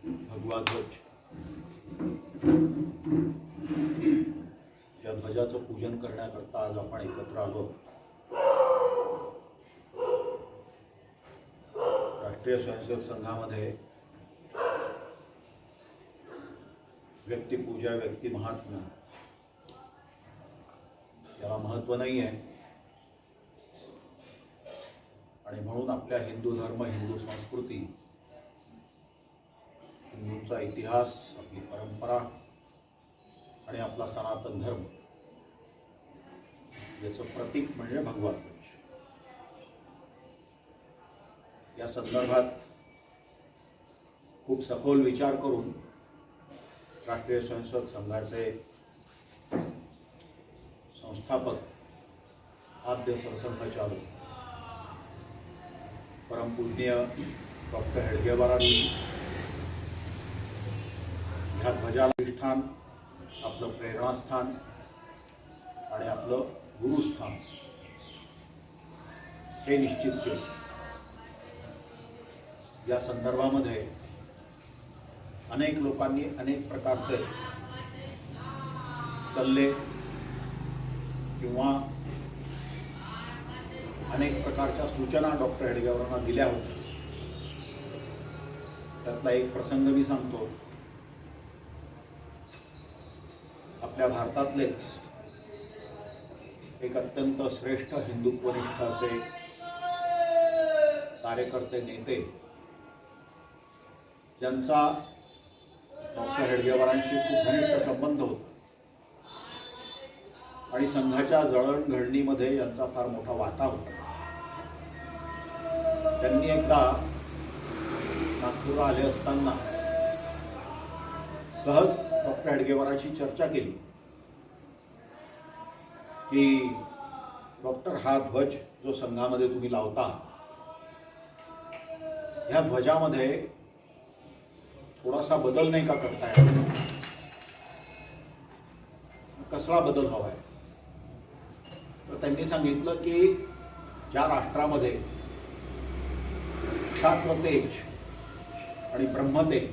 भगवा ध्वज, या ध्वजाचं पूजन करण्याकरता आज आपण एकत्र आलो. राष्ट्रीय स्वयंसेवक संघामध्ये व्यक्तिपूजा, व्यक्ती महात्म्य याला महत्त्व नाही आहे आणि म्हणून आपल्या हिंदू धर्म, हिंदू संस्कृती, हिंदूंचा इतिहास, आपली परंपरा आणि आपला सनातन धर्म याचं प्रतीक म्हणजे भगवा ध्वज. या संदर्भात खूप सखोल विचार करून राष्ट्रीय स्वयंसेवक संघाचे संस्थापक, आद्य सरसंघचालक परमपूज्य डॉक्टर हेडगेवारांनी ह्या ध्वजाला स्थान, आपलं प्रेरणास्थान आणि आपलं गुरुस्थान हे निश्चित केलं. या संदर्भामध्ये अनेक लोकांनी अनेक प्रकारचे सल्ले किंवा अनेक प्रकारच्या सूचना डॉक्टर हेडगेवारांना दिल्या होत्या. त्यातला एक प्रसंग मी सांगतो. आपल्या भारतातलेच एक अत्यंत श्रेष्ठ हिंदुत्वनिष्ठ असे कार्यकर्ते, नेते, ज्यांचा डॉक्टर हेडगेवारांशी खूप घनिष्ठ संबंध होता आणि संघाच्या जळणघडणीमध्ये यांचा फार मोठा वाटा होता. त्यांनी एकदा नागपूरला आले असताना सहज डॉक्टर हेडगेवारांशी चर्चा केली की डॉक्टर, हा ध्वज जो संघामध्ये तुम्ही लावता, ह्या ध्वजामध्ये थोडासा बदल नाही का करताय? कसला बदल हवा आहे? तर त्यांनी सांगितलं की ज्या राष्ट्रामध्ये क्षात्रतेज आणि ब्रह्मतेज,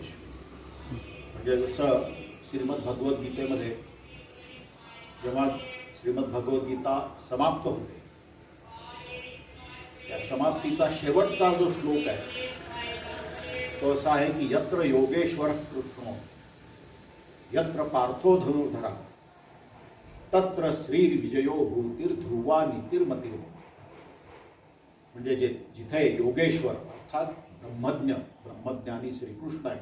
म्हणजे जसं श्रीमद भगवद्गीतेमध्ये जेव्हा श्रीमद भगवद्गीता समाप्त होते, त्या समाप्तीचा शेवटचा जो श्लोक आहे तो असा आहे की यत्र योगेश्वर कृष्णो यत्र पार्थो धनुर्धरा तत्र श्री विजयो भूतीर ध्रुवा नीतिर्मतीर्. म्हणजे जिथे योगेश्वर अर्थात ब्रह्मज्ञ, ब्रह्मज्ञानी श्रीकृष्ण आहे,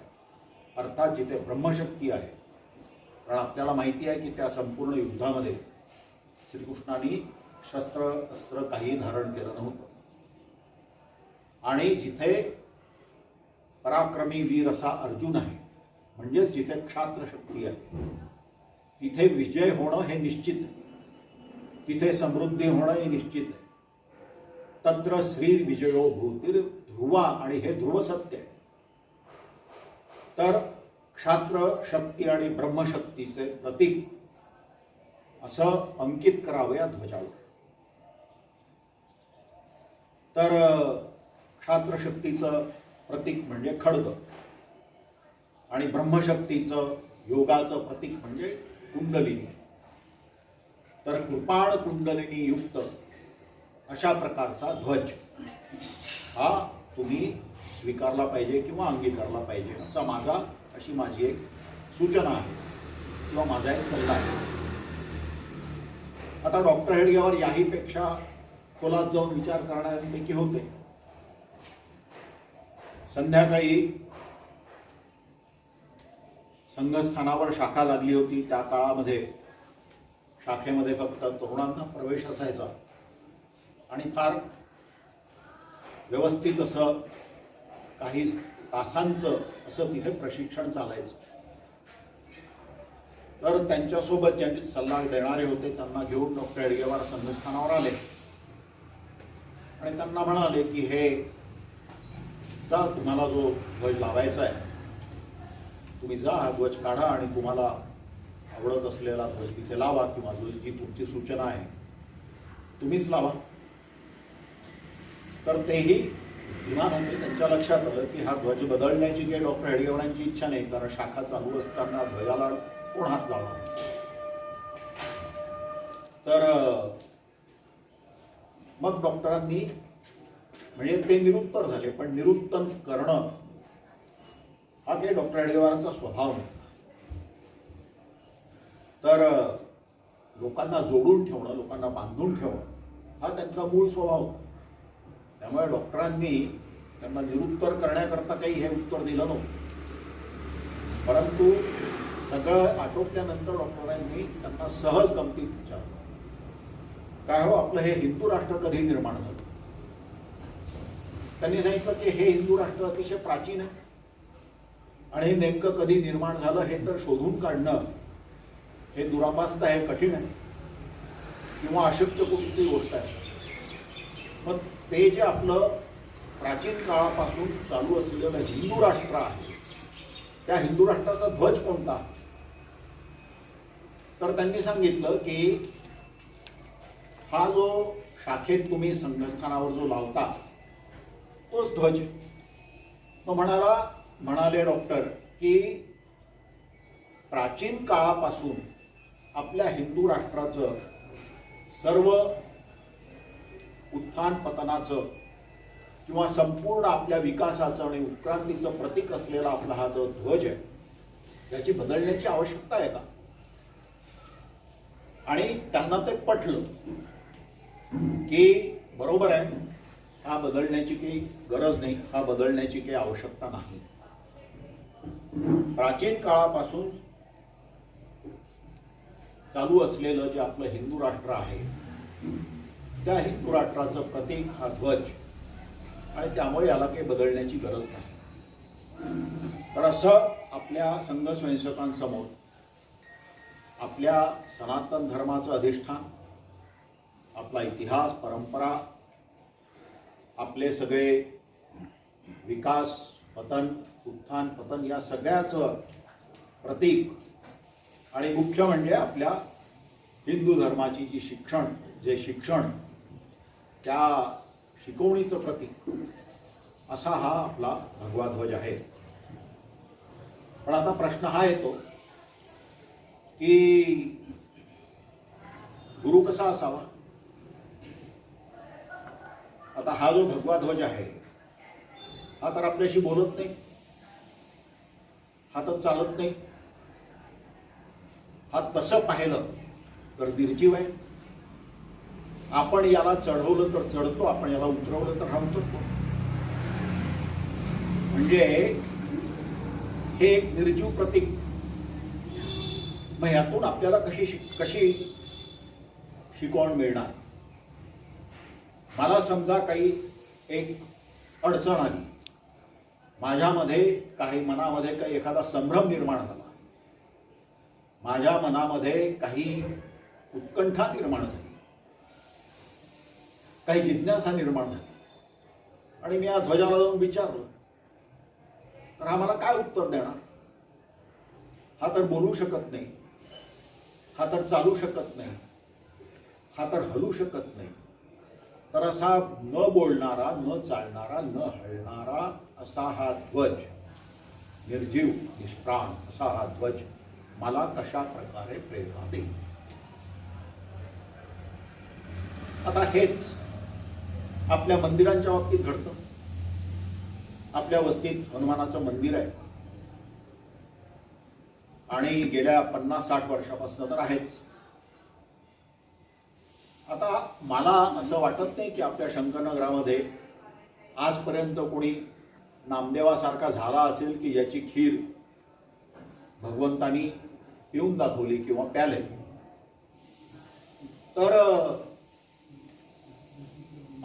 अर्थात जिथे ब्रह्मशक्ती आहे. कारण आपल्याला माहिती आहे की त्या संपूर्ण युद्धामध्ये श्रीकृष्णांनी शस्त्र अस्त्र काही धारण केलं नव्हतं. आणि जिथे पराक्रमी वीर असा अर्जुन आहे, म्हणजेच जिथे क्षात्र शक्ती आहे, तिथे विजय होणं हे निश्चित आहे, तिथे समृद्धी होणं हे निश्चित आहे. तत्र श्री विजयो भूतीर ध्रुवा, आणि हे ध्रुव सत्य आहे. तर क्षात्र शक्ती आणि ब्रह्मशक्तीचे प्रतीक असं अंकित करावं या ध्वजावर. तर क्षात्रशक्तीचं प्रतीक म्हणजे खड्ग आणि ब्रह्मशक्तीचं, योगाचं प्रतीक म्हणजे कुंडलिनी. तर कृपाण कुंडलिनी युक्त अशा प्रकारचा ध्वज हा तुम्ही स्वीकारला पाहिजे किंवा अंगीकारला पाहिजे, अशी माझी एक सूचना आहे किंवा माझा एक सल्ला आहे. आता डॉक्टर हेडगेवार याहीपेक्षा खोलात जाऊन विचार करणाऱ्यांपैकी होते. संध्याकाळी संघस्थानावर शाखा लागली होती. त्या काळामध्ये शाखेमध्ये फक्त तरुणांना प्रवेश असायचा आणि फार व्यवस्थित असं काही तासांचं असं तिथे प्रशिक्षण चालायचं. तर त्यांच्यासोबत ज्यांनी सल्ला देणारे होते त्यांना घेऊन डॉक्टर हेडगेवार संघस्थानावर आले आणि त्यांना म्हणाले की हे जा, तुम्हाला जो ध्वज लावायचा आहे तुम्ही जा, हा ध्वज काढा आणि तुम्हाला आवडत असलेला ध्वज तिथे लावा किंवा जी तुमची सूचना आहे तुम्हीच लावा. तर तेही बुद्धिमानाने त्यांच्या लक्षात आलं की हा ध्वज बदलण्याची काही डॉक्टर हेडगेवारांची इच्छा नाही, कारण शाखा चालू असताना ध्वजाला कोण हात लावणार. तर मग डॉक्टरांनी, म्हणजे ते निरुत्तर झाले, पण निरुत्तन करणं हा काही डॉक्टर हेडगेवारांचा स्वभाव नाही. तर लोकांना जोडून ठेवणं, लोकांना बांधून ठेवणं हा त्यांचा मूळ स्वभाव होता. त्यामुळे डॉक्टरांनी त्यांना निरुत्तर करण्याकरता काही हे उत्तर दिलं नव्हतं. परंतु सगळं आटोपल्यानंतर डॉक्टरांनी त्यांना सहज गमतीत विचारलं, काय हो, आपलं हे हिंदू राष्ट्र कधी निर्माण झालं? त्यांनी सांगितलं की हे हिंदू राष्ट्र अतिशय प्राचीन आहे आणि हे नेमकं कधी निर्माण झालं हे तर शोधून काढणं हे दुरापास्त आहे, कठीण आहे किंवा अशक्य कुठली गोष्ट आहे. मग ते जे आपलं प्राचीन काळापासून चालू असलेलं हिंदू राष्ट्र आहे, त्या हिंदू राष्ट्राचा ध्वज कोणता? तर त्यांनी सांगितलं की हा जो शाखेत तुम्ही संघस्थानावर जो लावता तोच ध्वज. मग म्हणाले डॉक्टर की प्राचीन काळापासून आपल्या हिंदू राष्ट्राचं सर्व उत्थान पतनाचं किंवा संपूर्ण आपल्या विकासाचं आणि उत्क्रांतीचं प्रतीक असलेला आपला हा जो ध्वज आहे त्याची बदलण्याची आवश्यकता आहे का? आणि त्यांना ते पटलं की बरोबर आहे, हा बदलण्याची काही गरज नाही, हा बदलण्याची काही आवश्यकता नाही. प्राचीन काळापासून चालू असलेलं जे आपलं हिंदू राष्ट्र आहे त्या हिंदू राष्ट्राचं प्रतीक हा ध्वज, आणि त्यामुळे याला काही बदलण्याची गरज नाही. तर असं आपल्या संघ स्वयंसेवकांसमोर आपल्या सनातन धर्माचं अधिष्ठान, आपला इतिहास, परंपरा, आपले सगळे विकास, पतन, उत्थान पतन या सगळ्याचं प्रतीक आणि मुख्य म्हणजे आपल्या हिंदू धर्माची जी शिक्षण त्या शिकवणीचं प्रतीक असा हा आपला भगवा ध्वज आहे. पण आता प्रश्न हा येतो की गुरु कसा असावा? आता हा जो भगवा ध्वज आहे हा तर आपल्याशी बोलत नाही, हा तर चालत नाही, हा तसं पाहिलं तर निर्जीव आहे. आपण याला चढवलं तर चढतो, आपण याला उतरवलं तर हा उतरतो. म्हणजे हे एक निर्जीव प्रतीक. मग यातून आपल्याला कशी शिकवण मिळणार? मला समजा काही एक अडचण आली, माझ्यामध्ये काही मनामध्ये काही एखादा संभ्रम निर्माण झाला, माझ्या मनामध्ये काही उत्कंठा निर्माण झाली, काही जिज्ञासा निर्माण झाली आणि मी या ध्वजाला जाऊन विचारलं तर हा मला काय उत्तर देणार? हा तर बोलू शकत नाही, हा तर चालू शकत नाही, हा तर हलू शकत नाही. तर असा न बोलणारा, न चालणारा, न हलणारा असा हा ध्वज, निर्जीव निष्प्राण असा हा ध्वज मला कशा प्रकारे प्रेरणा देईल? आता हेच आपल्या मंदिरांच्या बाबतीत घडतं. आपल्या वस्तीत हनुमानाचं मंदिर आहे आणि गेल्या 50-60 वर्षापासून तर आहेच. आता मला असं वाटत नाही की आपल्या शंकरनगरामध्ये आजपर्यंत कोणी नामदेवासारखा झाला असेल की याची खीर भगवंतानी पिऊन दाखवली किंवा प्याले. तर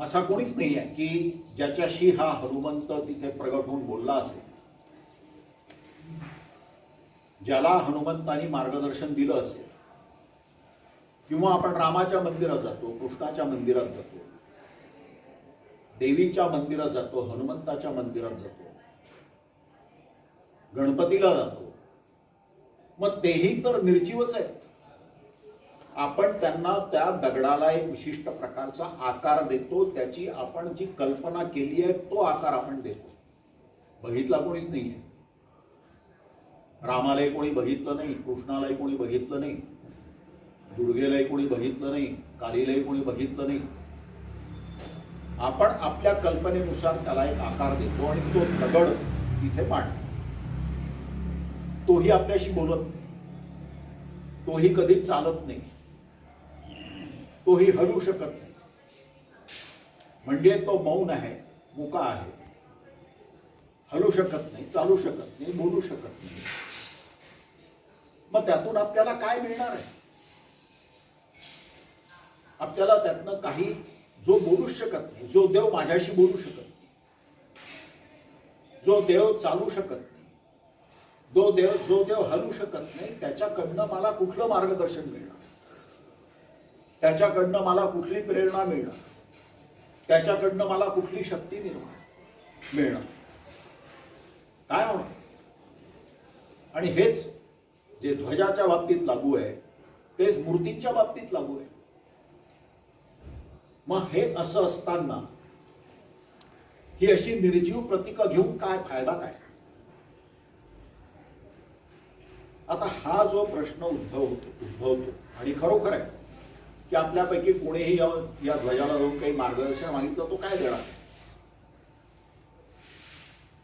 असा कोणीच नाही आहे की ज्याच्याशी हा हनुमंत तिथे प्रगट होऊन बोलला असेल, ज्याला हनुमंतानी मार्गदर्शन दिलं असेल. किंवा आपण रामाच्या मंदिरात जातो, कृष्णाच्या मंदिरात जातो, देवीच्या मंदिरात जातो, हनुमंताच्या मंदिरात जातो, गणपतीला जातो, मग तेही तर निर्जीवच आहेत. आपण त्यांना त्या दगडाला एक विशिष्ट प्रकारचा आकार देतो, त्याची आपण जी कल्पना केली आहे तो आकार आपण देतो. बघितला कोणीच नाही. रामालाही कोणी बघितलं नाही, कृष्णालाही कोणी बघितलं नाही, दुर्गेलाही कोणी बघितलं नाही, कालीलाही कोणी बघितलं नाही. आपण आपल्या कल्पनेनुसार त्याला एक आकार देतो आणि तो दगड तिथे मांडतो. तोही आपल्याशी बोलत नाही, तोही कधी चालत नाही, तोही हलू शकत नाही. म्हणजे तो मौन आहे, मुका आहे, हलू शकत नाही, चालू शकत नाही, बोलू शकत नाही. मग त्यातून आपल्याला काय मिळणार आहे? आपल्याला त्यातनं काही, जो बोलूच शकत नाही, जो देव माझ्याशी बोलू शकत नाही, जो देव चालू शकत नाही, जो देव हलू शकत नाही, त्याच्याकडनं मला कुठलं मार्गदर्शन मिळणार? त्याच्याकडनं मला कुठली प्रेरणा मिळणार? त्याच्याकडनं मला कुठली शक्ती निर्माण मिळणार? काय होणार? आणि हेच जे ध्वजाच्या बाबतीत लागू आहे तेच मूर्तींच्या बाबतीत लागू आहे. मग हे असं असताना ही अशी निर्जीव प्रतीकं घेऊन काय फायदा काय? आता हा जो प्रश्न उद्भवतो आणि खरोखर आहे की आपल्यापैकी कोणीही या ध्वजाला जाऊन काही मार्गदर्शन मागितलं तो काय देणार?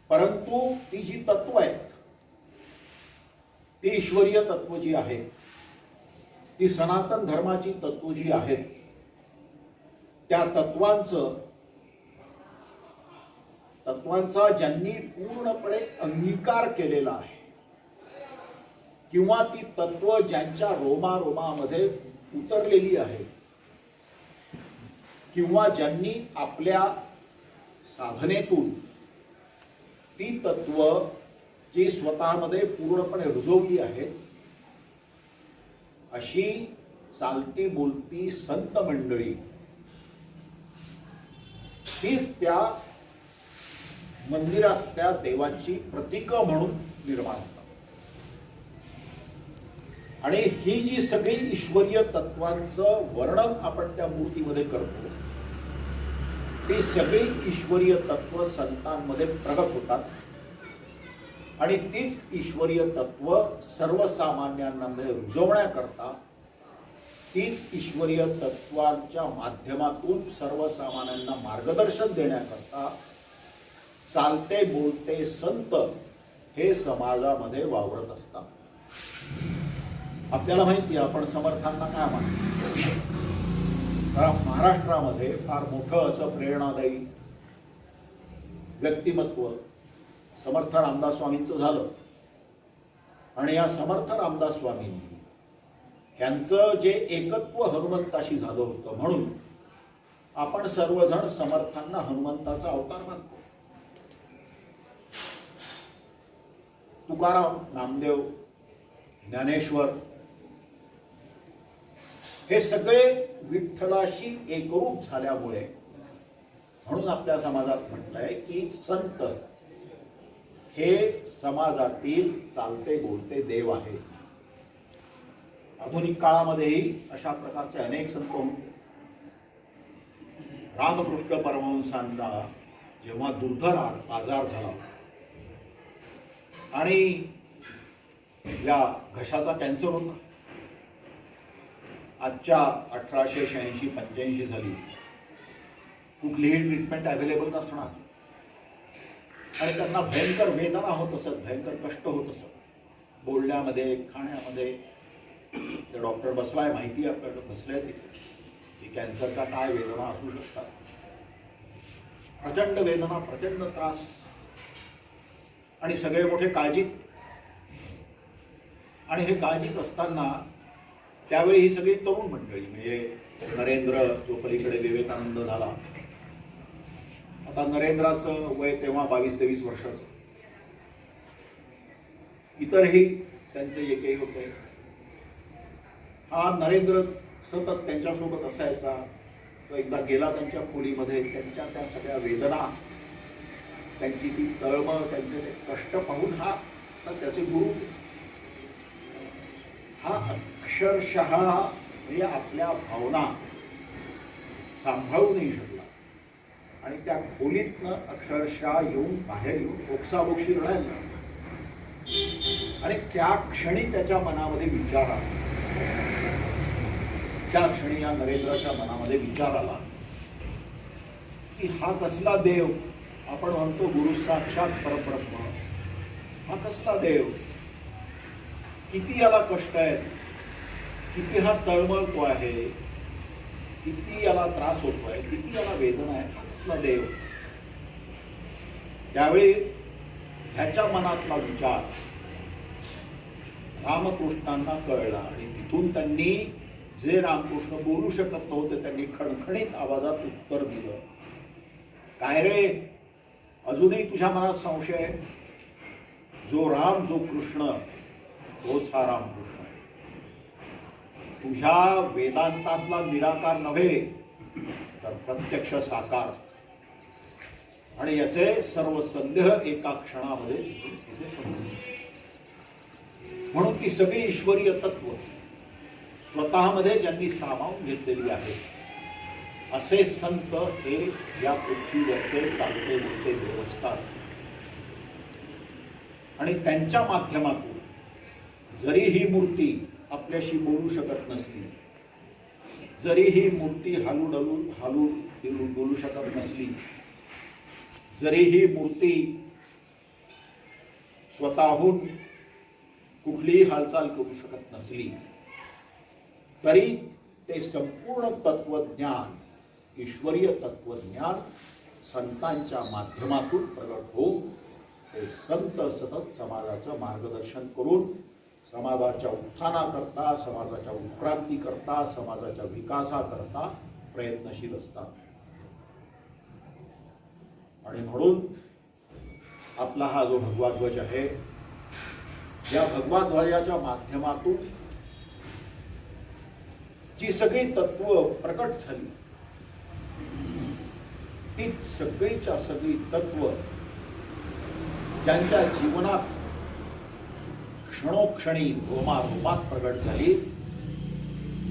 परंतु ती जी तत्व आहेत, ती ईश्वरीय तत्व जी आहेत, ती सनातन धर्माची तत्व जी आहेत, त्या तत्वांचा ज्यांनी पूर्णपणे अंगीकार केलेला आहे किंवा ती तत्व ज्यांच्या रोमारोमामध्ये उतरलेली आहे किंवा ज्यांनी आपल्या साधनेतून ती तत्व जी स्वतःमध्ये पूर्णपणे रुजवली आहेत, अशी चालती बोलती संत मंडळी तीच त्या मंदिरात त्या देवाची प्रतीकं म्हणून निर्माण होतात. आणि ही जी सगळी ईश्वरीय तत्वांचं वर्णन आपण त्या मूर्तीमध्ये करतो, ती सगळी ईश्वरीय तत्व संतांमध्ये प्रगट होतात आणि तीच ईश्वरीय तत्व सर्वसामान्यांमध्ये रुजवण्याकरता, तीच ईश्वरीय तत्वांच्या माध्यमातून सर्वसामान्यांना मार्गदर्शन देण्याकरता चालते बोलते संत हे समाजामध्ये वावरत असतात. आपल्याला माहिती आहे आपण समर्थांना काय म्हणतो. महाराष्ट्रामध्ये फार मोठं असं प्रेरणादायी व्यक्तिमत्व समर्थ रामदास स्वामींचं झालं आणि या समर्थ रामदास स्वामींनी यांचं जे एकत्व हनुमंताशी झालं होतं म्हणून आपण सर्वजण समर्थांना हनुमंताचा अवतार मानतो. तुकाराम, नामदेव, ज्ञानेश्वर हे सगळे विठ्ठलाशी एकरूप झाल्यामुळे म्हणून आपल्या समाजात म्हटलंय की संत हे समाजातील चालते बोलते देव आहे. आधुनिक काळामध्येही अशा प्रकारचे अनेक संत होते. रामकृष्ण परमहंसांना जेव्हा दुर्धर आजार झाला आणि या घशाचा कॅन्सर होता, आजच्या 1886-85 झाली, कुठलीही ट्रीटमेंट अवेलेबल नसणार आणि त्यांना भयंकर वेदना होत असत, भयंकर कष्ट होत असत, बोलण्यामध्ये, खाण्यामध्ये. ते डॉक्टर बसलाय, माहिती आहे आपल्याकडे, बसलाय तिथे की कॅन्सरचा काय वेदना असू शकतात. प्रचंड वेदना, प्रचंड त्रास आणि सगळे मोठे काळजीत. आणि हे काळजीत असताना त्यावेळी ही सगळी तरुण मंडळी म्हणजे नरेंद्र जो पलीकडे विवेकानंद झाला, आता नरेंद्राचं वय तेव्हा 22-23 वर्षाचं, इतरही त्यांचे एकही होते. हा नरेंद्र सतत त्यांच्यासोबत असायचा. तो एकदा गेला त्यांच्या खोलीमध्ये, त्यांच्या त्या सगळ्या वेदना, त्यांची ती तळमळ, त्यांचे ते कष्ट पाहून हा त्याचे गुरु, हा अक्षरशः म्हणजे आपल्या भावना सांभाळू नाही शकला आणि त्या खोलीतनं अक्षरशः येऊन बाहेर येऊन ओक्साबोक्षी रडायला लागला. आणि त्या क्षणी त्याच्या मनामध्ये विचार आला, त्या क्षणी या नरेंद्राच्या मनामध्ये विचार आला की हा कसला देव, आपण म्हणतो गुरु साक्षात परब्रह्म, हा कसला देव, किती याला कष्ट आहेत, किती हा तळमळतो आहे, किती याला त्रास होतोय, किती याला वेदना आहे, हा कसला देव. त्यावेळी ह्याच्या मनातला विचार रामकृष्णांना कळला आणि तिथून त्यांनी जे रामकृष्ण बोलू शकत नव्हते त्यांनी खणखणीत आवाजात उत्तर दिलं, काय रे, अजूनही तुझ्या मनात संशय आहे? जो राम जो कृष्ण तोच हा रामकृष्ण. तुझ्या वेदांतातला निराकार नव्हे तर प्रत्यक्ष साकार, आणि याचे सर्व संदेह एका क्षणामध्ये तिथे समजले. म्हणून ती सगळी ईश्वरीय तत्व स्वतःमध्ये ज्यांनी सामावून घेतलेली आहे असे संत हे या पृथ्वीवरचे चालते बोलते व्यवस्था. आणि त्यांच्या माध्यमातून जरी ही मूर्ती आपल्याशी बोलू शकत नसली, जरी ही मूर्ती हालू बोलू शकत नसली, जरी ही मूर्ती स्वतःहून कुठलीही हालचाल करू शकत नसली, तरी ते संपूर्ण तत्वज्ञान, ईश्वरीय तत्वज्ञान संतांच्या माध्यमातून प्रगट होऊन ते संत सतत समाजाचं मार्गदर्शन करून समाजाच्या उत्थानाकरता, समाजाच्या उत्क्रांतीकरता, समाजाच्या विकासाकरता प्रयत्नशील असतात. आणि म्हणून आपला हा जो भगवा ध्वज आहे, या भगवा ध्वजाच्या माध्यमातून जी सगळी तत्व प्रकट झाली, ती सगळीच्या सगळी तत्व ज्यांच्या जीवनात क्षणोक्षणी रोमारोमात प्रगट झाली,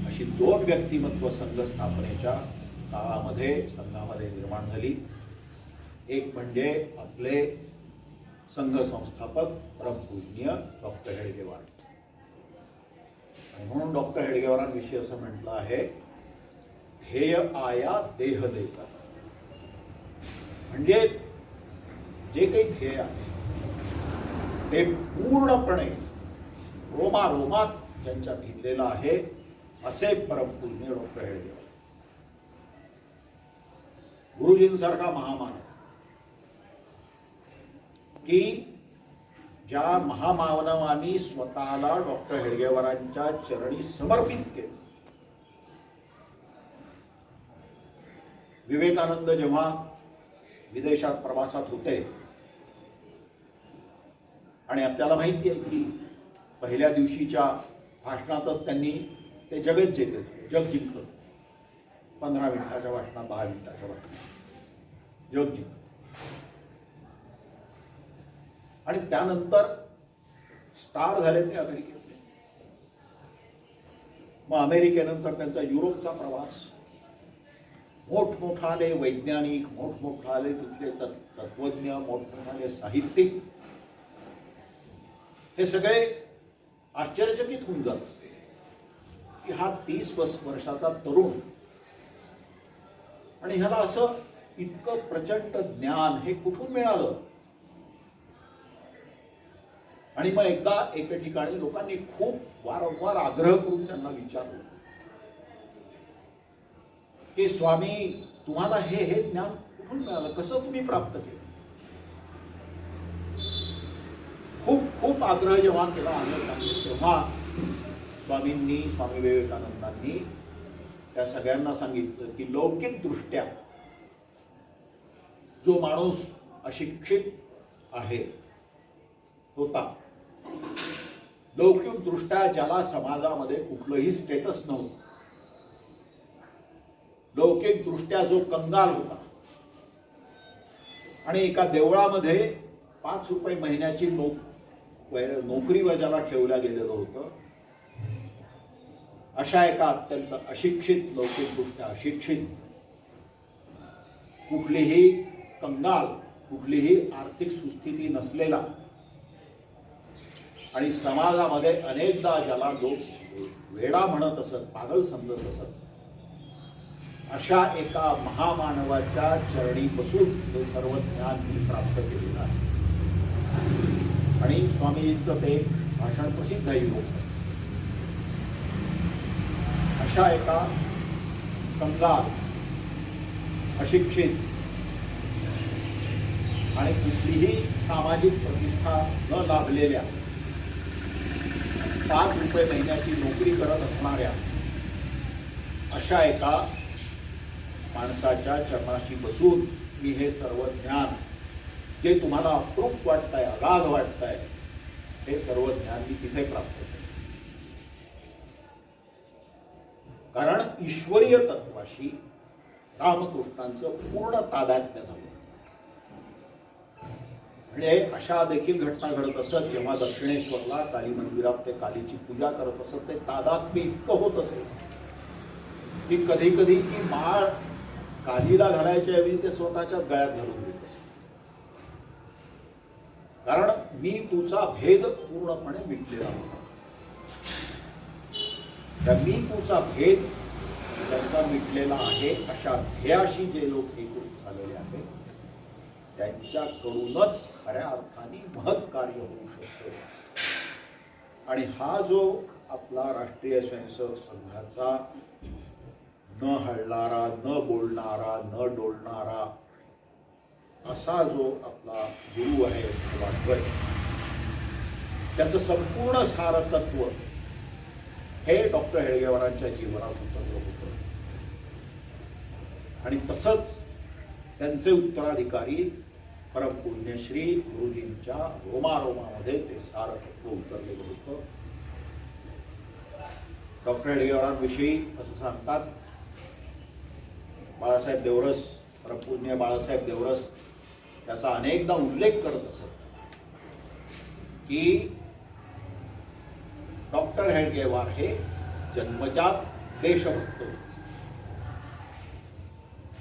अशी दोन व्यक्तिमत्व संघ स्थापनेच्या काळामध्ये संघामध्ये निर्माण झाली. एक म्हणजे आपले संघ संस्थापक परमपूजनीय डॉक्टर हेडगेवार. म्हणून डॉक्टर हेडगेवारांविषयी असं म्हटलं आहे, ध्येय आया देह देता. म्हणजे जे काही ध्येय आहे ते पूर्णपणे रोमारोमात ज्यांच्या भिनलेलं आहे असे परमपूजनीय डॉक्टर हेडगेवार. गुरुजींसारखा महामानव की ज्या महामानवांनी स्वतःला डॉक्टर हेडगेवारांच्या चरणी समर्पित केलं. विवेकानंद जेव्हा विदेशात प्रवासात होते आणि आपल्याला माहिती आहे की पहिल्या दिवशीच्या भाषणातच त्यांनी ते जग जिंकलं. 15 मिनिटाच्या भाषणात, 10 मिनिटाच्या भाषणात जग जिंकलं. आणि त्यानंतर स्टार झाले ते अमेरिकेत. मग अमेरिकेनंतर त्यांचा युरोपचा प्रवास, मोठमोठाले वैज्ञानिक, मोठमोठाले तिथले तत्वज्ञ, मोठमोठाले साहित्यिक, हे सगळे आश्चर्यचकित होऊन जातात की हा 30 वर्षाचा तरुण आणि ह्याला असं इतकं प्रचंड ज्ञान हे कुठून मिळालं. आणि मग एकदा एके ठिकाणी लोकांनी खूप वारंवार आग्रह करून त्यांना विचारलं की स्वामी, तुम्हाला हे ज्ञान कुठून मिळालं, कसं तुम्ही प्राप्त केलं. खूप आग्रह जेव्हा केला अनेकांनी, तेव्हा स्वामी विवेकानंदांनी त्या सगळ्यांना सांगितलं की लौकिक दृष्ट्या जो माणूस अशिक्षित आहे होता, लौकिक दृष्ट्या ज्याला समाजामध्ये कुठलंही स्टेटस नव्हतं, लौकिक दृष्ट्या जो कंगाल होता आणि एका देवळामध्ये 5 रुपये महिन्याची नोकरीवर ज्याला ठेवल्या गेलेलं होतं, अशा एका अत्यंत अशिक्षित, लौकिकदृष्ट्या अशिक्षित, कुठलीही कंगाल, कुठलीही आर्थिक सुस्थिती नसलेला आणि समाजामध्ये अनेकदा ज्याला लोक वेडा म्हणत असत, पागल समजत असत, अशा एका महामानवाच्या चरणी बसून हे सर्व ज्ञान मी प्राप्त केलेलं आहे. आणि स्वामीजींचं ते भाषण प्रसिद्ध आहे लोक. अशा एका कंगाल, अशिक्षित आणि कुठलीही सामाजिक प्रतिष्ठा न लाभलेल्या, 5 रुपये महिन्याची नोकरी करत असणाऱ्या अशा एका माणसाच्या चरणाशी बसून मी हे सर्व ज्ञान, जे तुम्हाला अप्रूप वाटतंय, अगाध वाटतंय, हे सर्व ज्ञान मी तिथे प्राप्त केलं. कारण ईश्वरीय तत्वाशी रामकृष्णांचं पूर्ण तादात्म्य झालं. म्हणजे अशा देखील घटना घडत असत, जेव्हा दक्षिणेश्वरला काली मंदिरात ते कालीची पूजा करत असत, ते तादात्म्य इतकं होत असेल की कधी कधी ती माळ कालीला घालायच्या ऐवजी ते स्वतःच्याच गळ्यात घालून देत असत. कारण मी तुझा भेद पूर्णपणे मिटलेला होता. त्या मी तुझा भेद त्यांचा मिटलेला आहे अशा ध्येयाशी जे लोक एकरूप झालेले आहेत, त्यांच्याकडूनच खऱ्या अर्थाने महत् कार्य होऊ शकते. आणि हा जो आपला राष्ट्रीय स्वयंसेवक संघाचा न हलणारा, न बोलणारा, न डोलणारा असा जो आपला गुरु आहे ध्वज, त्याचं संपूर्ण सारतत्व हे डॉक्टर हेडगेवारांच्या जीवनात उतरलं होतं. आणि तसंच त्यांचे उत्तराधिकारी परमपुण्यश्री गुरुजींच्या रोमारोमामध्ये ते सारतत्व उतरलेलं होतं. डॉक्टर हेडगेवारांविषयी असं सांगतात, बाळासाहेब देवरस, परमपूज्य बाळासाहेब देवरस त्याचा अनेकदा उल्लेख करत असत की डॉक्टर हेडगेवार हे जन्मजात देशभक्त होते.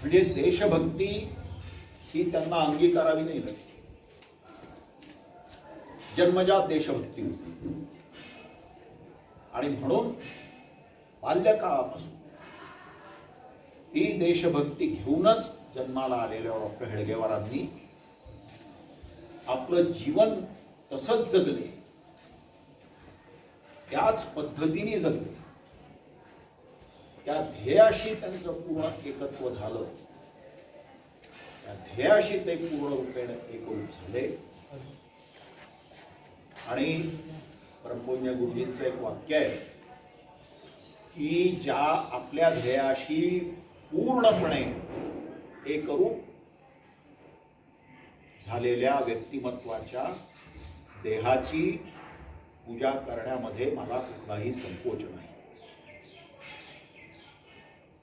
म्हणजे देशभक्ती ही त्यांना अंगीकारावी नाही लागली, जन्मजात देशभक्ती होती. आणि म्हणून बाल्यकाळापासून ती देशभक्ती घेऊनच जन्माला आलेल्या डॉक्टर हेडगेवारांनी आपलं जीवन तसंच जगले, त्याच पद्धतीने जगले. त्या ध्येयाशी त्यांचं पूर्ण एकत्व झालं, त्या ध्येयाशी ते पूर्ण रूपेने एकरूप झाले. आणि परमपूज्य गुरुजींचं एक वाक्य आहे की ज्या आपल्या ध्येयाशी पूर्णपणे एकरूप झालेल्या व्यक्तिमत्वाच्या देहाची पूजा करण्यामध्ये मला कुठलाही संकोच नाही.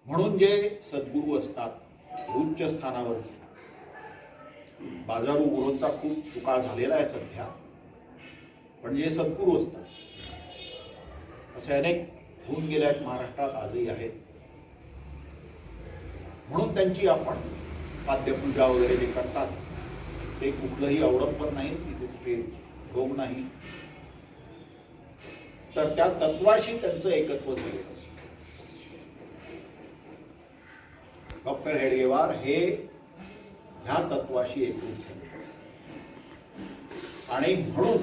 म्हणून जे सद्गुरू असतात उच्च स्थानावरचे, बाजारू गुरूंचा खूप सुकाळ झालेला आहे सध्या, पण जे सद्गुरू असतात असे अनेक होऊन गेले आहेत महाराष्ट्रात, आजही आहेत. म्हणून त्यांची आपण पाद्यपूजा वगैरे जे करतात ते कुठलंही अवडंबर नाही, तिथे कुठे ढोंग नाही, तर त्या तत्वाशी त्यांचं एकत्व झालेलं असतं. डॉक्टर हेडगेवार हे ह्या तत्वाशी एकरूप झाले. आणि म्हणून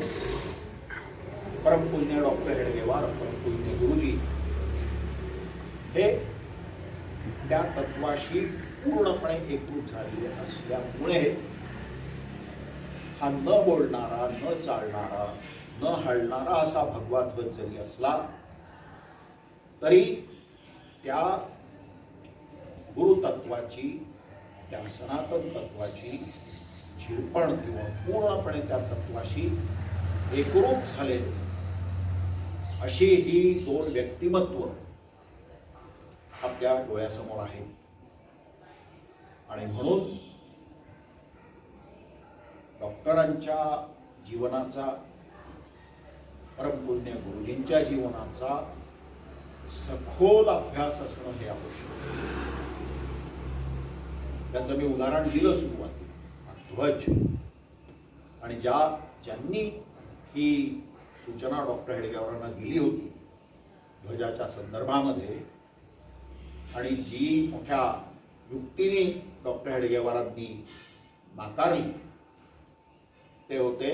परमपूज्य डॉक्टर हेडगेवार, परमपूज्य गुरुजी हे त्या तत्वाशी पूर्णपणे एकरूप झालेले असल्यामुळे हा न बोलणारा, न चालणारा, न हलणारा असा भगवा ध्वज जरी असला तरी त्या गुरुतत्वाची, त्या सनातन तत्वाची झिरपण किंवा पूर्णपणे त्या तत्वाशी एकरूप झाले अशी ही 2 व्यक्तिमत्व आपल्या डोळ्यासमोर आहेत. आणि म्हणून डॉक्टरांच्या जीवनाचा, परमपूज्य गुरुजींच्या जीवनाचा सखोल अभ्यास असणं हे आवश्यक. त्याचं मी उदाहरण दिलं सुरुवातीला. ध्वज. आणि ज्यांनी ही सूचना डॉक्टर हेडगेवारांना दिली होती ध्वजाच्या संदर्भामध्ये, आणि जी मोठ्या युक्तीने डॉक्टर हेडगेवारांनी नाकारली, ते होते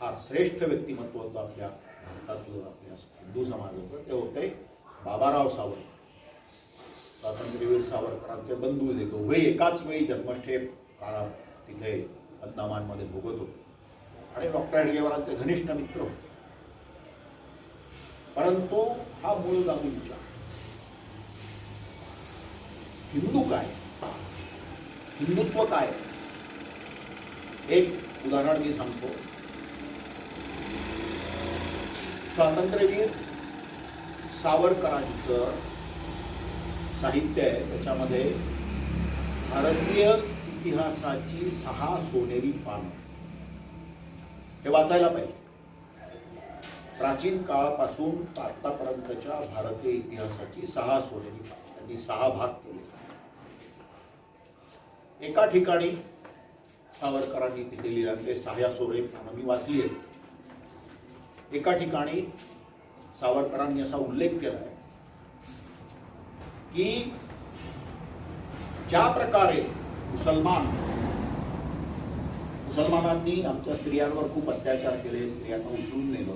फार श्रेष्ठ व्यक्तिमत्व होतं आपल्या भारतातलं, आपल्या हिंदू समाजाचं. ते होते बाबाराव सावरकर, स्वातंत्र्यवीर सावरकरांचे बंधू. जे दोघे एकाच वेळी जन्मठेप काळात तिथे अंदमानमध्ये भोगत होते आणि डॉक्टर हेडगेवारांचे घनिष्ठ मित्र होते. परंतु हा मूळ गावी विचार, हिंदू काय, हिंदुत्व काय. एक उदाहरण मी सांगतो. स्वातंत्र्यवीर सावरकरांचं साहित्य आहे, त्याच्यामध्ये भारतीय इतिहासाची 6 सोनेरी पानं, हे वाचायला पाहिजे. प्राचीन काळापासून आतापर्यंतच्या भारतीय इतिहासाची 6 सोनेरी पानं, त्यांनी 6 भाग केले. एका ठिकाणी सावरकरांनी तिथे लिहिलं, ते 6 सोनेरी पानं मी वाचली आहेत. एका ठिकाणी सावरकरांनी असा उल्लेख केला आहे की ज्या प्रकारे मुसलमानांनी आमच्या स्त्रियांवर खूप अत्याचार केले, स्त्रियांना उचलून नेलं,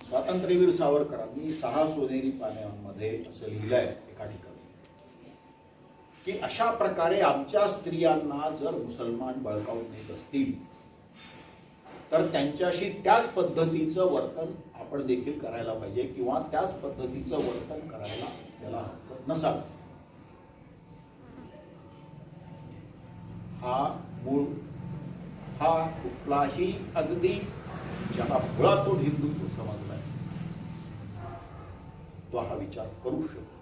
स्वातंत्र्यवीर सावरकरांनी 6 सोनेरी पानांमध्ये असं लिहिलंय एका ठिकाणी की अशा प्रकारे आमच्या स्त्रियांना जर मुसलमान बळकावून नेत असतील तर त्यांच्याशी त्याच पद्धतीचं वर्तन आपण देखील करायला पाहिजे, किंवा त्याच पद्धतीचं वर्तन करायला त्याला हरकत नसावी. हा कुठलाही अगदी ज्याला मुळातून हिंदुत्व समजलाय तो हा विचार करू शकतो.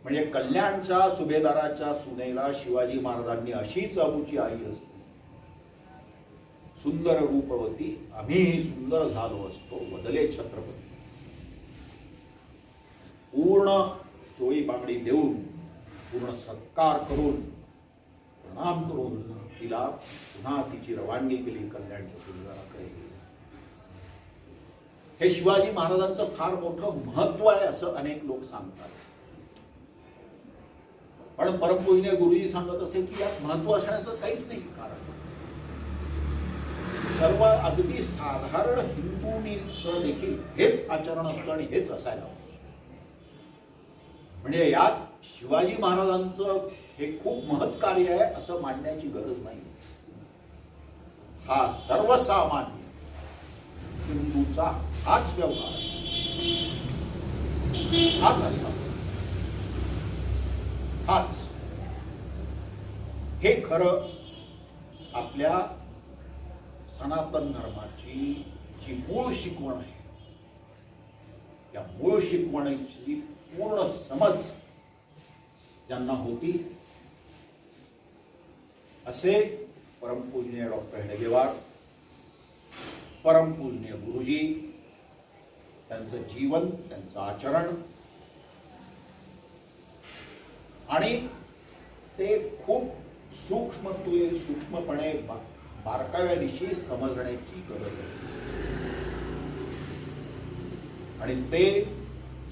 म्हणजे कल्याणच्या सुभेदाराच्या सुनेला शिवाजी महाराजांनी अशीच अबूची आई असते, सुंदर रूपवती आम्हीही सुंदर झालो असतो बदले छत्रपती. पूर्ण चोळी बांगडी देऊन, पूर्ण सत्कार करून, प्रणाम करून तिला पुन्हा तिची रवानगी केली कल्याणच्या सुभेदाराकडे. हे शिवाजी महाराजांचं फार मोठं महत्व आहे असं अनेक लोक सांगतात. पण परमपूजनीय गुरुजी सांगत असे की यात महत्व असण्याचं काहीच नाही. कारण सर्व अगदी साधारण हिंदूंचं देखील हेच आचरण असतं आणि हेच असायला. म्हणजे यात शिवाजी महाराजांचं हे खूप महत्कार्य आहे असं मांडण्याची गरज नाही. हा सर्वसामान्य हिंदूचा हाच व्यवहार, हाच असतो, हाच. हे खरं आपल्या सनातन धर्माची जी मूळ शिकवण आहे, त्या मूळ शिकवणीची पूर्ण समज ज्यांना होती असे परमपूजनीय डॉक्टर हेडगेवार, परमपूजनीय गुरुजी, त्यांचं जीवन, त्यांचं आचरण, आणि ते खूप सूक्ष्मपणे बारकाव्यानिशी समजण्याची गरज आहे. आणि ते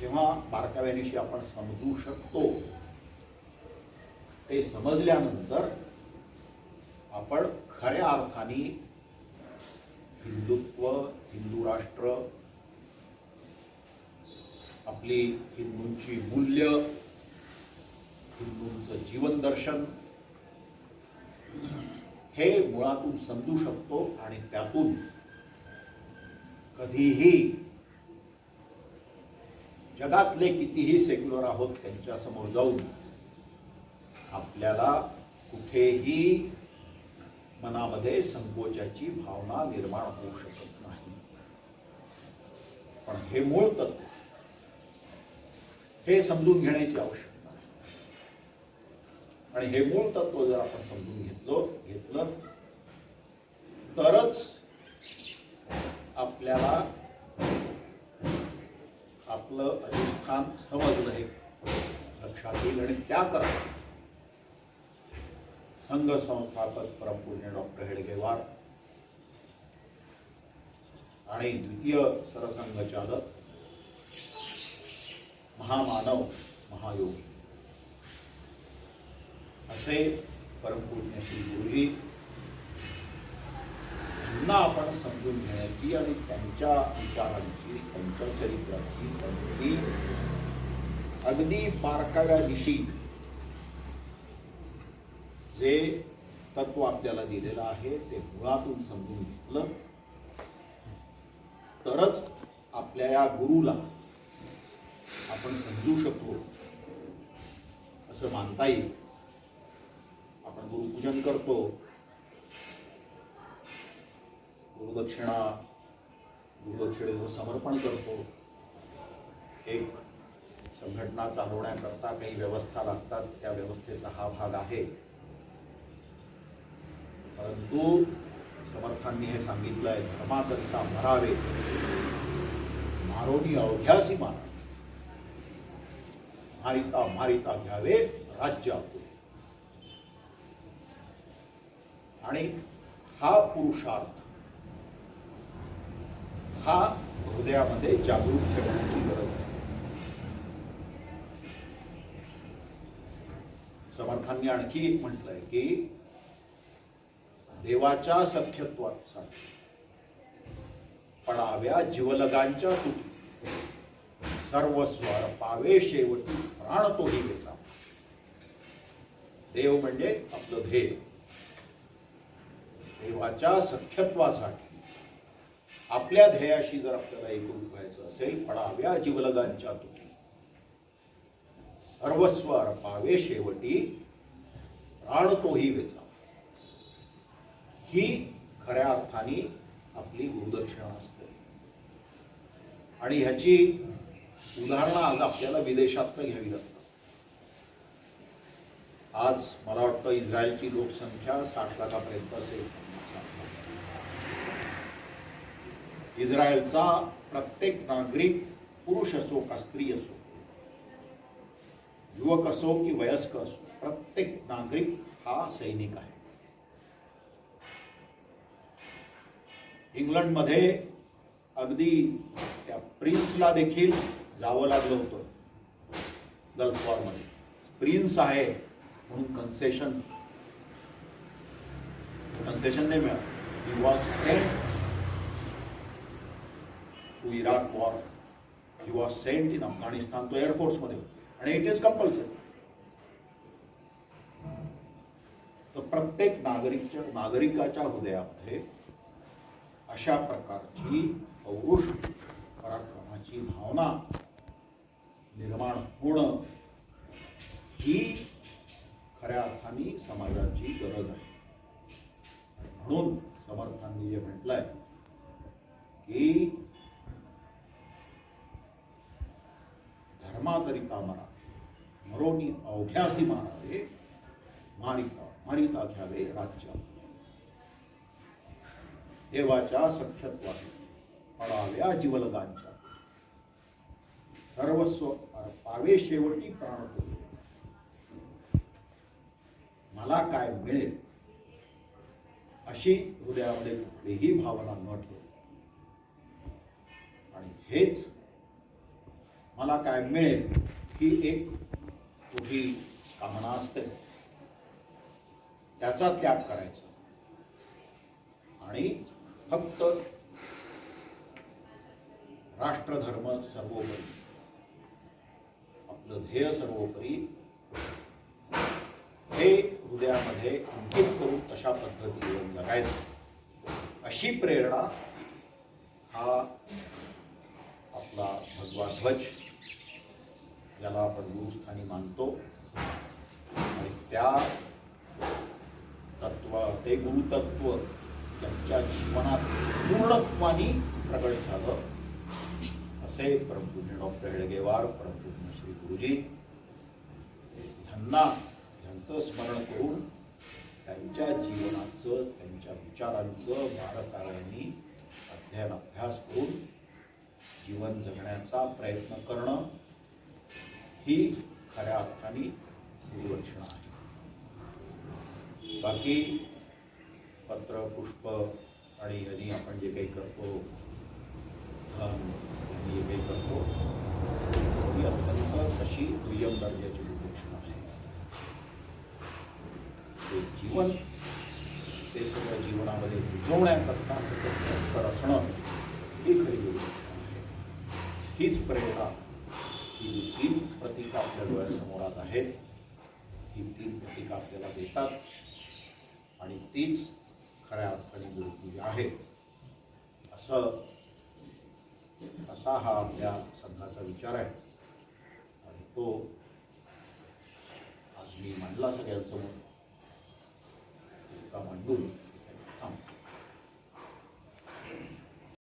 जेव्हा बारकाव्यानिशी आपण समजू शकतो, ते समजल्यानंतर आपण खऱ्या अर्थाने हिंदुत्व, हिंदू राष्ट्र, आपली हिंदूंची मूल्य, हिंदूंचं जीवन दर्शन हे मुळातून समजू शकतो. आणि त्यातून कधीही जगातले कितीही सेक्युलर आहोत त्यांच्या समोर जाऊन आपल्याला कुठेही मनामध्ये संकोचाची भावना निर्माण होऊ शकत नाही. पण हे मूळ तत्व, हे समजून घेण्याची आवश्यकता आहे. आणि हे मूळ तत्व जर आपण समजून घेतलं तरच आपल्याला आपलं अधिष्ठान समजलं हे लक्षात येईल आणि त्याकरता संघ संस्थापक परमपूज्य डॉक्टर हेडगेवार आणि द्वितीय सरसंघचालक महामानव महायोगी असे परमपूज्य श्री गुरुजी यांना आपण समजून घेण्याची आणि त्यांच्या विचारांची, त्यांच्या चरित्राची, त्यांची अगदी बारकाव्या दिशी जे तत्व आपल्याला दिलेलं आहे ते मुळातून समजून घेतलं तरच आपल्या या गुरुला आपण समजू शकतो असं मानता येईल. आपण गुरुपूजन करतो, गुरुदक्षिणेचं समर्पण करतो. एक संघटना चालवण्याकरता काही व्यवस्था लागतात, त्या व्यवस्थेचा हा भाग आहे. परंतु समर्थांनी हे सांगितलंय, धर्माकरिता मरावे, मारोनी अवघ्यासी मारा, मारिता मारिता घ्यावे राज्य आपले. आणि हा पुरुषार्थ हा हृदयामध्ये जागृत ठेवण्याची गरज आहे. समर्थांनी आणखी एक म्हटलंय की देवाच्या सख्यत्वासाठी पडाव्या जीवलगांच्या तुटी, सर्वस्व पावे शेवटी प्राण तोही वेचा. देव म्हणजे आपलं ध्येय. देवाच्या सख्यत्वासाठी आपल्या ध्येयाशी जर आपल्याला एकरूप व्हायचं असेल, पडाव्या जीवलगांच्या तुटी, सर्वस्व अर्पावे शेवटी प्राण तोही वेचा. ही खऱ्या अर्थाने आपली गुरुदक्षिणा असते. आणि ह्याची उदाहरणं आज आपल्याला विदेशातनं घ्यावी लागतात. आज मला वाटतं इस्रायलची लोकसंख्या 60 लाखापर्यंत असेल. इस्रायलचा प्रत्येक नागरिक, पुरुष असो का स्त्री असो, युवक असो की वयस्क असो, प्रत्येक नागरिक हा सैनिक आहे. इंग्लंडमध्ये अगदी त्या प्रिन्सला देखील जावं लागलं होतं गल्फ वॉरमध्ये. प्रिन्स आहे म्हणून कन्सेशन नाही मिळालं. He was sent to Iraq war. He was sent in Afghanistan. तो एअरफोर्समध्ये होता आणि इट इज कंपल्सरी. तर प्रत्येक नागरिकाच्या हृदयामध्ये अशा प्रकारची पौरुष पराक्रमाची भावना निर्माण होणं ही खऱ्या अर्थाने समाजाची गरज आहे. म्हणून समर्थांनी जे म्हटलंय की धर्माकरिता मरा, मरोनी अवघ्यासी मारावे, मारिता मारिता घ्यावे राज्य. देवाच्या सख्यत्वाने पडाव्या जीवलगांच्या, सर्वस्व पावे शेवटी प्राण तोही. मला काय मिळेल अशी हृदयामध्ये कुठलीही भावना न ठेवता, आणि हेच मला काय मिळेल ही एक मोठी कामना असते, त्याचा त्याग करायचा आणि फक्त राष्ट्रधर्म सर्वोपरी, आपलं ध्येय सर्वोपरी हे हृदयामध्ये अंकित करून तशा पद्धतीने जगायचं, अशी प्रेरणा हा आपला भगवा ध्वज, ज्याला आपण गुरुस्थानी मानतो, आणि त्या ते गुरुतत्व त्यांच्या जीवनात पूर्णत्वाने प्रगट झालं, असे परमपूज्य डॉक्टर हेडगेवार, परमपूज्य श्री गुरुजी यांचं स्मरण करून त्यांच्या जीवनाचं, त्यांच्या विचारांचं बारकाव्याने अध्ययन अभ्यास करून जीवन जगण्याचा प्रयत्न करणं ही खऱ्या अर्थाने गुरुदक्षिणा आहे. बाकी पत्र पुष्प आणि यांनी आपण जे काही करतो, धन यांनी जे काही करतो, ही अत्यंत तशी दुय्यम दर्जाची गुरुदक्षिणा आहे. ते जीवन, ते सगळं जीवनामध्ये रुजवण्याकरता सतत तत्पर असणं ही खरी गुरुदक्षिणा आहे. हीच प्रेरणा, ही जी 3 प्रतीकं आपल्या डोळ्यासमोरात आहेत, ही 3 प्रतीकं आपल्याला देतात आणि तीच खऱ्या अर्थाने गुरुपूजा आहे. असा हा आपल्या संघाचा विचार आहे आणि तो आज मी मांडला सगळ्यांसमोर. मांडून